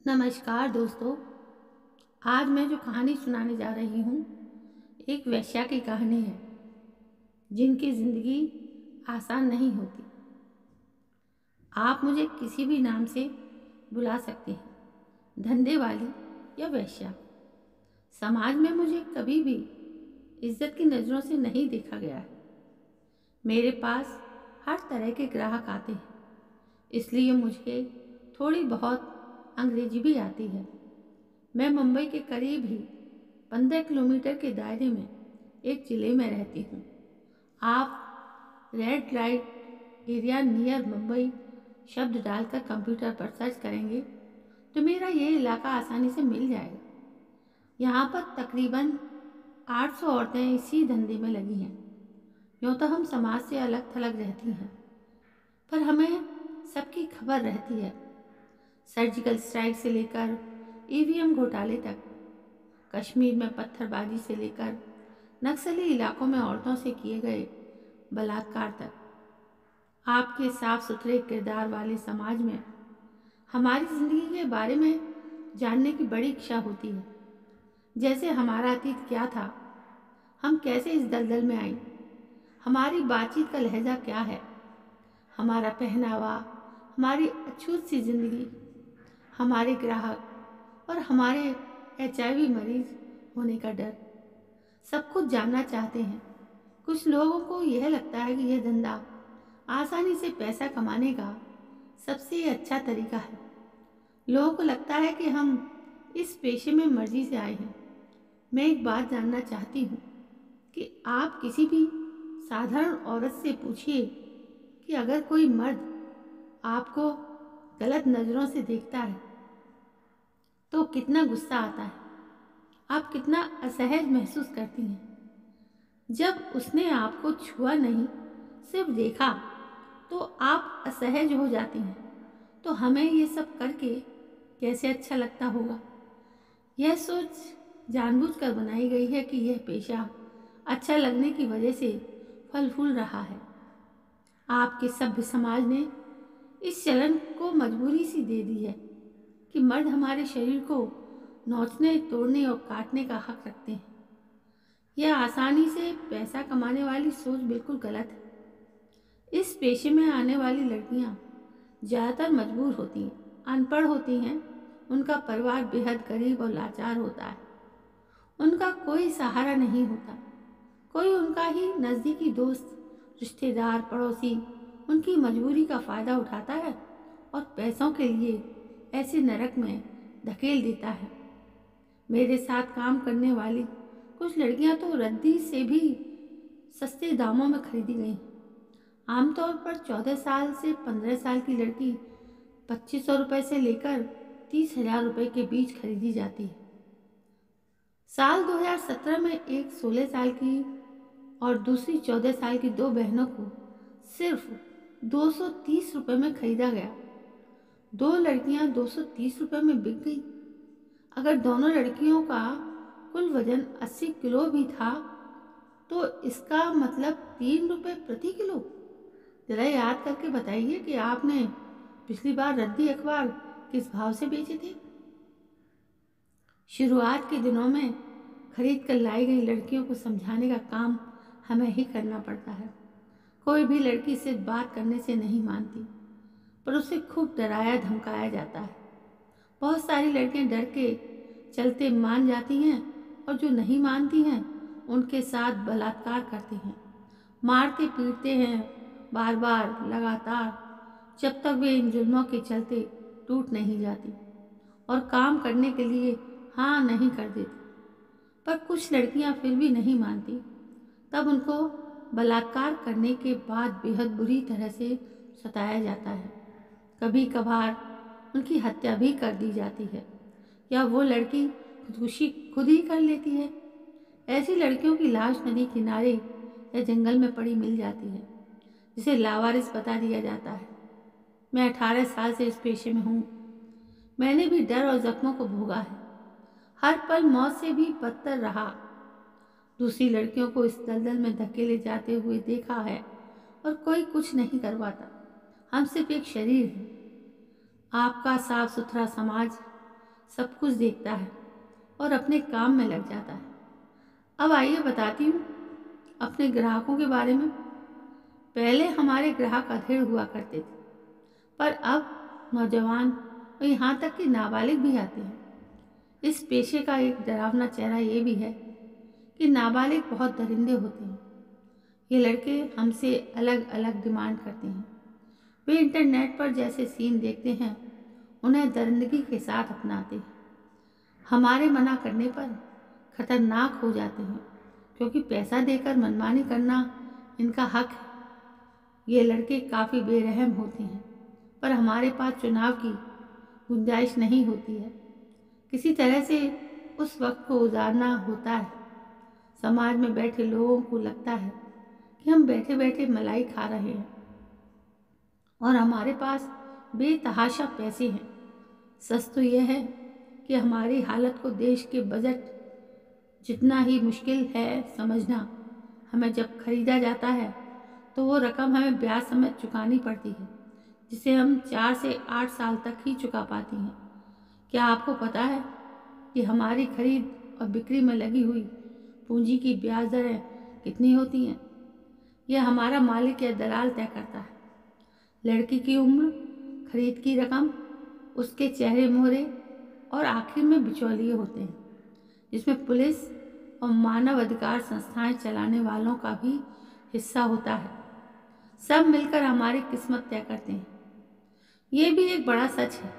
नमस्कार दोस्तों। आज मैं जो कहानी सुनाने जा रही हूँ एक वेश्या की कहानी है जिनकी ज़िंदगी आसान नहीं होती। आप मुझे किसी भी नाम से बुला सकते हैं, धंधे वाली या वेश्या। समाज में मुझे कभी भी इज्जत की नज़रों से नहीं देखा गया है। मेरे पास हर तरह के ग्राहक आते हैं, इसलिए मुझे थोड़ी बहुत अंग्रेजी भी आती है। मैं मुंबई के करीब ही 15 किलोमीटर के दायरे में एक जिले में रहती हूँ। आप red light area near Mumbai शब्द डालकर कंप्यूटर पर सर्च करेंगे तो मेरा ये इलाका आसानी से मिल जाएगा। यहाँ पर तकरीबन 800 औरतें इसी धंधे में लगी हैं। यूँ तो हम समाज से अलग थलग रहती हैं, पर हमें सबकी खबर रहती है। सर्जिकल स्ट्राइक से लेकर ईवीएम घोटाले तक, कश्मीर में पत्थरबाजी से लेकर नक्सली इलाकों में औरतों से किए गए बलात्कार तक, आपके साफ सुथरे किरदार वाले समाज में हमारी ज़िंदगी के बारे में जानने की बड़ी इच्छा होती है। जैसे हमारा अतीत क्या था, हम कैसे इस दलदल में आई, हमारी बातचीत का लहजा क्या है, हमारा पहनावा, हमारी अछूत सी ज़िंदगी, हमारे ग्राहक और हमारे HIV मरीज होने का डर। सब कुछ जानना चाहते हैं। कुछ लोगों को यह लगता है कि यह धंधा आसानी से पैसा कमाने का सबसे अच्छा तरीका है। लोगों को लगता है कि हम इस पेशे में मर्जी से आए हैं। मैं एक बात जानना चाहती हूँ कि आप किसी भी साधारण औरत से पूछिए कि अगर कोई मर्द आपको गलत नज़रों से देखता है तो कितना गुस्सा आता है, आप कितना असहज महसूस करती हैं। जब उसने आपको छुआ नहीं, सिर्फ देखा, तो आप असहज हो जाती हैं। तो हमें ये सब करके कैसे अच्छा लगता होगा। यह सोच जानबूझकर बनाई गई है कि यह पेशा अच्छा लगने की वजह से फल फूल रहा है। आपके सभ्य समाज ने इस चलन को मजबूरी सी दे दी है कि मर्द हमारे शरीर को नोचने, तोड़ने और काटने का हक रखते हैं। यह आसानी से पैसा कमाने वाली सोच बिल्कुल गलत है। इस पेशे में आने वाली लड़कियां ज़्यादातर मजबूर होती हैं, अनपढ़ होती हैं, उनका परिवार बेहद गरीब और लाचार होता है, उनका कोई सहारा नहीं होता। कोई उनका ही नज़दीकी दोस्त, रिश्तेदार, पड़ोसी उनकी मजबूरी का फ़ायदा उठाता है और पैसों के लिए ऐसे नरक में धकेल देता है। मेरे साथ काम करने वाली कुछ लड़कियां तो रद्दी से भी सस्ते दामों में खरीदी गई। आमतौर पर 14 साल से 15 साल की लड़की 2500 रुपये से लेकर 30,000 रुपये के बीच खरीदी जाती है। साल 2017 में एक 16 साल की और दूसरी 14 साल की दो बहनों को सिर्फ 230 रुपये में खरीदा गया। दो लड़कियां 230 रुपये में बिक गई। अगर दोनों लड़कियों का कुल वजन 80 किलो भी था तो इसका मतलब 3 रुपये प्रति किलो। जरा याद करके बताइए कि आपने पिछली बार रद्दी अखबार किस भाव से बेचे थे। शुरुआत के दिनों में खरीद कर लाई गई लड़कियों को समझाने का काम हमें ही करना पड़ता है। कोई भी लड़की सिर्फ बात करने से नहीं मानती, पर उसे खूब डराया धमकाया जाता है। बहुत सारी लड़कियां डर के चलते मान जाती हैं और जो नहीं मानती हैं उनके साथ बलात्कार करते हैं, मारते पीटते हैं बार बार लगातार, जब तक वे इन जुल्मों के चलते टूट नहीं जाती और काम करने के लिए हाँ नहीं कर देती। पर कुछ लड़कियां फिर भी नहीं मानती, तब उनको बलात्कार करने के बाद बेहद बुरी तरह से सताया जाता है। कभी कभार उनकी हत्या भी कर दी जाती है या वो लड़की खुदकुशी खुद ही कर लेती है। ऐसी लड़कियों की लाश नदी किनारे या जंगल में पड़ी मिल जाती है, जिसे लावारिस बता दिया जाता है। मैं 18 साल से इस पेशे में हूँ। मैंने भी डर और जख्मों को भोगा है, हर पल मौत से भी बदतर रहा। दूसरी लड़कियों को इस दलदल में धकेले जाते हुए देखा है और कोई कुछ नहीं करवाता। हम सिर्फ एक शरीर हैं। आपका साफ सुथरा समाज सब कुछ देखता है और अपने काम में लग जाता है। अब आइए बताती हूँ अपने ग्राहकों के बारे में। पहले हमारे ग्राहक अधेड़ हुआ करते थे, पर अब नौजवान और यहाँ तक कि नाबालिग भी आते हैं। इस पेशे का एक डरावना चेहरा ये भी है कि नाबालिग बहुत दरिंदे होते हैं। ये लड़के हमसे अलग अलग डिमांड करते हैं। वे इंटरनेट पर जैसे सीन देखते हैं उन्हें दरिंदगी के साथ अपनाते हैं। हमारे मना करने पर खतरनाक हो जाते हैं, क्योंकि पैसा देकर मनमानी करना इनका हक है। ये लड़के काफ़ी बेरहम होते हैं, पर हमारे पास चुनाव की गुंजाइश नहीं होती है। किसी तरह से उस वक्त को गुजारना होता है। समाज में बैठे लोगों को लगता है कि हम बैठे बैठे मलाई खा रहे हैं और हमारे पास बेतहाशा पैसे हैं। सच तो यह है कि हमारी हालत को देश के बजट जितना ही मुश्किल है समझना। हमें जब खरीदा जाता है तो वो रकम हमें ब्याज समेत चुकानी पड़ती है, जिसे हम 4 से 8 साल तक ही चुका पाती हैं। क्या आपको पता है कि हमारी खरीद और बिक्री में लगी हुई पूंजी की ब्याज दरें कितनी होती हैं? यह हमारा मालिक या दलाल तय करता है। लड़की की उम्र, खरीद की रकम, उसके चेहरे मोहरे और आखिर में बिचौलिए होते हैं, जिसमें पुलिस और मानव अधिकार संस्थाएं चलाने वालों का भी हिस्सा होता है। सब मिलकर हमारी किस्मत तय करते हैं। ये भी एक बड़ा सच है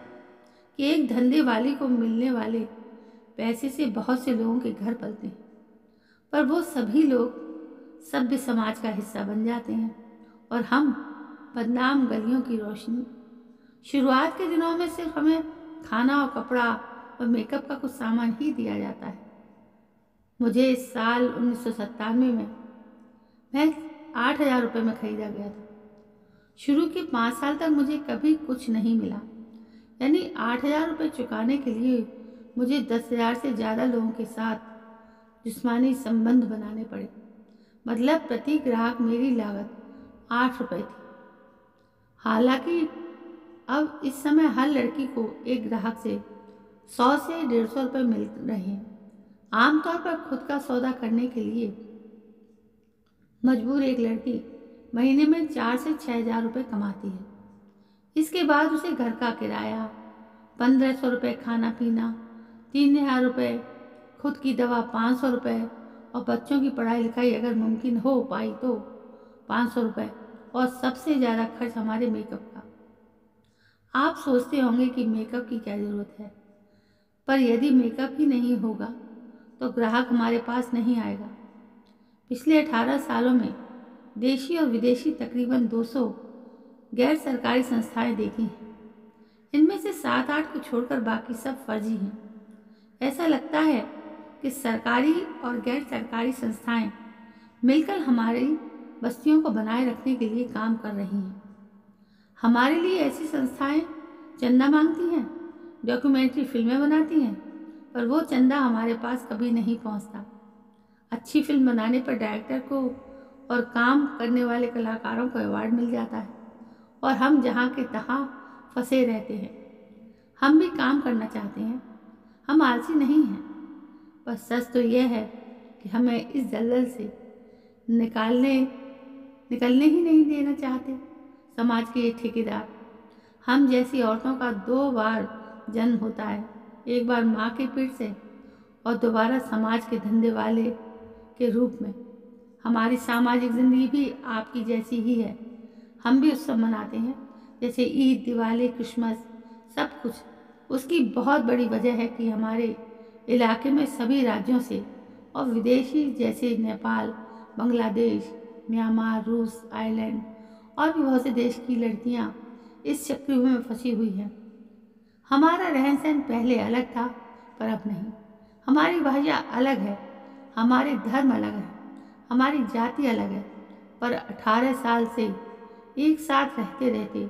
कि एक धंधे वाली को मिलने वाले पैसे से बहुत से लोगों के घर पलते हैं, पर वो सभी लोग सभ्य समाज का हिस्सा बन जाते हैं और हम बदनाम गलियों की रोशनी। शुरुआत के दिनों में सिर्फ हमें खाना और कपड़ा और मेकअप का कुछ सामान ही दिया जाता है। मुझे इस साल 1997 में मैं 8,000 रुपये में खरीदा गया था। शुरू के 5 साल तक मुझे कभी कुछ नहीं मिला, यानी 8,000 रुपये चुकाने के लिए मुझे 10,000 से ज़्यादा लोगों के साथ जिस्मानी संबंध बनाने पड़े। मतलब प्रति ग्राहक मेरी लागत 8 रुपये थी। हालांकि अब इस समय हर लड़की को एक ग्राहक से 100 से 150 रुपये मिल रहे हैं। आमतौर पर खुद का सौदा करने के लिए मजबूर एक लड़की महीने में 4 से 6,000 रुपये कमाती है। इसके बाद उसे घर का किराया, 1,500 रुपये खाना पीना, 3,000 रुपये खुद की दवा, 500 रुपये और बच्चों की पढ़ाई लिखाई अगर मुमकिन हो पाई तो 500 रुपये, और सबसे ज़्यादा खर्च हमारे मेकअप का। आप सोचते होंगे कि मेकअप की क्या ज़रूरत है, पर यदि मेकअप ही नहीं होगा तो ग्राहक हमारे पास नहीं आएगा। पिछले 18 सालों में देशी और विदेशी तकरीबन 200 गैर सरकारी संस्थाएं देखी हैं। इनमें से 7-8 को छोड़कर बाकी सब फर्जी हैं। ऐसा लगता है कि सरकारी और गैर सरकारी संस्थाएं मिलकर हमारी बस्तियों को बनाए रखने के लिए काम कर रही हैं। हमारे लिए ऐसी संस्थाएं चंदा मांगती हैं, डॉक्यूमेंट्री फिल्में बनाती हैं, पर वो चंदा हमारे पास कभी नहीं पहुंचता। अच्छी फिल्म बनाने पर डायरेक्टर को और काम करने वाले कलाकारों को अवार्ड मिल जाता है और हम जहाँ के तहाँ फंसे रहते हैं। हम भी काम करना चाहते हैं, हम आलसी नहीं हैं, पर सच तो यह है कि हमें इस दलदल से निकलने ही नहीं देना चाहते समाज के ये ठेकेदार। हम जैसी औरतों का 2 बार जन्म होता है, एक बार माँ के पेट से और दोबारा समाज के धंधे वाले के रूप में। हमारी सामाजिक जिंदगी भी आपकी जैसी ही है। हम भी उत्सव मनाते हैं, जैसे ईद, दिवाली, क्रिसमस, सब कुछ। उसकी बहुत बड़ी वजह है कि हमारे इलाके में सभी राज्यों से और विदेशी जैसे नेपाल, बांग्लादेश, म्यांमार, रूस, आयरलैंड और भी बहुत से देश की लड़कियां इस चक्रव्यूह में फंसी हुई हैं। हमारा रहन सहन पहले अलग था, पर अब नहीं। हमारी भाषा अलग है, हमारे धर्म अलग है, हमारी जाति अलग है, पर 18 साल से एक साथ रहते रहते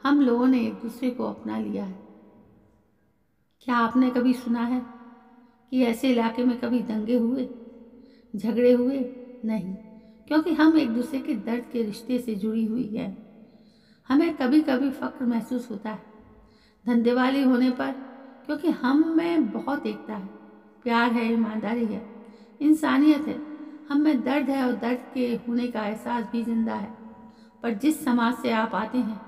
हम लोगों ने एक दूसरे को अपना लिया है। क्या आपने कभी सुना है कि ऐसे इलाके में कभी दंगे हुए, झगड़े हुए? नहीं, क्योंकि हम एक दूसरे के दर्द के रिश्ते से जुड़ी हुई है। हमें कभी कभी फक्र महसूस होता है धंधे वाली होने पर, क्योंकि हम में बहुत एकता है, प्यार है, ईमानदारी है, इंसानियत है। हम में दर्द है और दर्द के होने का एहसास भी जिंदा है। पर जिस समाज से आप आते हैं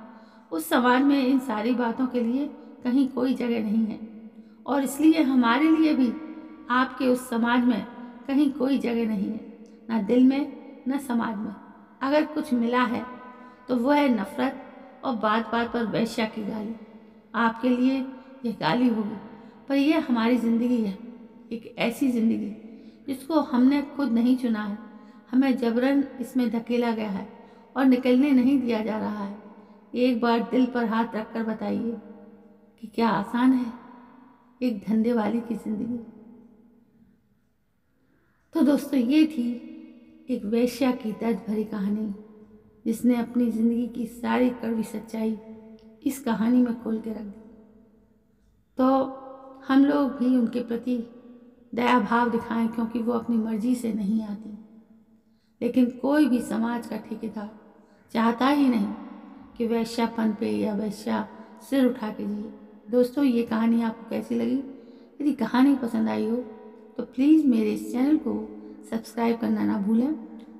उस समाज में इन सारी बातों के लिए कहीं कोई जगह नहीं है, और इसलिए हमारे लिए भी आपके उस समाज में कहीं कोई जगह नहीं है, ना दिल में न समाज में। अगर कुछ मिला है तो वह है नफरत और बात बात पर वेश्या की गाली। आपके लिए यह गाली होगी, पर यह हमारी ज़िंदगी है, एक ऐसी ज़िंदगी जिसको हमने खुद नहीं चुना है। हमें जबरन इसमें धकेला गया है और निकलने नहीं दिया जा रहा है। एक बार दिल पर हाथ रखकर बताइए कि क्या आसान है एक धंधे वाली की ज़िंदगी। तो दोस्तों, ये थी एक वेश्या की दर्द भरी कहानी, जिसने अपनी ज़िंदगी की सारी कड़वी सच्चाई इस कहानी में खोल के रख दी। तो हम लोग भी उनके प्रति दया भाव दिखाएं, क्योंकि वो अपनी मर्जी से नहीं आती। लेकिन कोई भी समाज का ठेकेदार चाहता ही नहीं कि वेश्यापन पे या वेश्या सिर उठा के जिए। दोस्तों, ये कहानी आपको कैसी लगी? यदि कहानी पसंद आई हो तो प्लीज़ मेरे इस चैनल को सब्सक्राइब करना ना भूलें।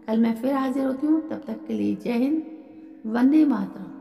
कल मैं फिर हाजिर होती हूँ, तब तक के लिए जय हिंद, वंदे मातरम।